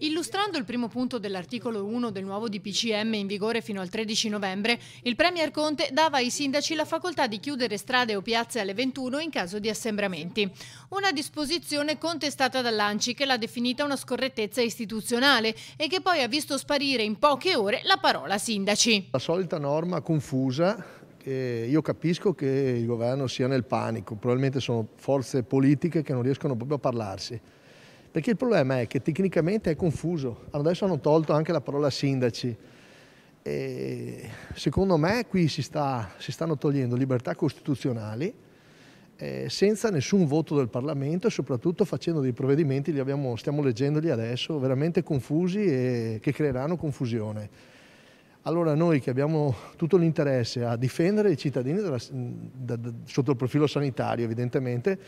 Illustrando il primo punto dell'articolo 1 del nuovo DPCM in vigore fino al 13 novembre, il Premier Conte dava ai sindaci la facoltà di chiudere strade o piazze alle 21 in caso di assembramenti. Una disposizione contestata dall'ANCI che l'ha definita una scorrettezza istituzionale e che poi ha visto sparire in poche ore la parola sindaci. La solita norma confusa, io capisco che il governo sia nel panico, probabilmente sono forze politiche che non riescono proprio a parlarsi. Perché il problema è che tecnicamente è confuso. Adesso hanno tolto anche la parola sindaci. E secondo me qui si stanno togliendo libertà costituzionali senza nessun voto del Parlamento e soprattutto facendo dei provvedimenti, stiamo leggendoli adesso, veramente confusi e che creeranno confusione. Allora noi che abbiamo tutto l'interesse a difendere i cittadini sotto il profilo sanitario evidentemente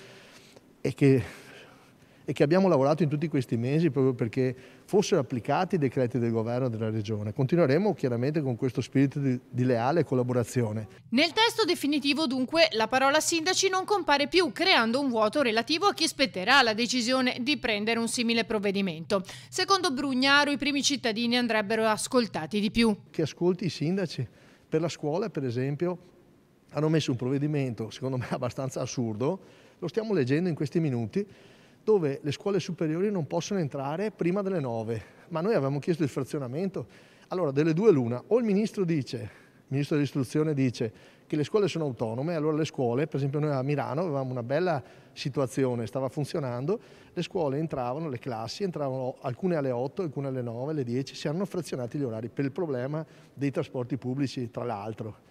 e che abbiamo lavorato in tutti questi mesi proprio perché fossero applicati i decreti del governo e della regione. Continueremo chiaramente con questo spirito di leale collaborazione. Nel testo definitivo dunque la parola sindaci non compare più, creando un vuoto relativo a chi spetterà la decisione di prendere un simile provvedimento. Secondo Brugnaro i primi cittadini andrebbero ascoltati di più. Che ascolti i sindaci. Per la scuola per esempio hanno messo un provvedimento secondo me abbastanza assurdo, lo stiamo leggendo in questi minuti, dove le scuole superiori non possono entrare prima delle 9, ma noi avevamo chiesto il frazionamento. Allora delle due l'una, o il ministro dell'istruzione dice che le scuole sono autonome, allora le scuole, per esempio noi a Milano avevamo una bella situazione, stava funzionando, le scuole entravano, le classi entravano alcune alle 8, alcune alle 9, alle 10, si erano frazionati gli orari per il problema dei trasporti pubblici tra l'altro.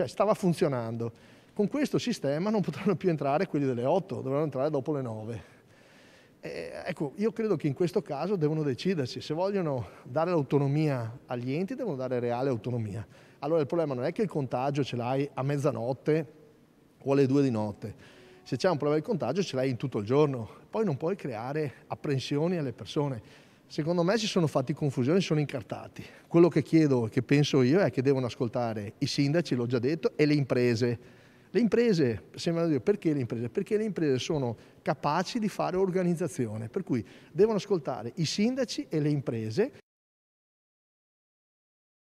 Stava funzionando. Con questo sistema non potranno più entrare quelli delle 8, dovranno entrare dopo le 9. Ecco, io credo che in questo caso devono decidersi, se vogliono dare l'autonomia agli enti devono dare reale autonomia. Allora il problema non è che il contagio ce l'hai a mezzanotte o alle 2 di notte, se c'è un problema di contagio ce l'hai in tutto il giorno, poi non puoi creare apprensioni alle persone. Secondo me si sono fatti confusione, si sono incartati. Quello che chiedo, che penso io, è che devono ascoltare i sindaci, l'ho già detto, e le imprese. Le imprese, sembrano dire, perché le imprese? Perché le imprese sono capaci di fare organizzazione, per cui devono ascoltare i sindaci e le imprese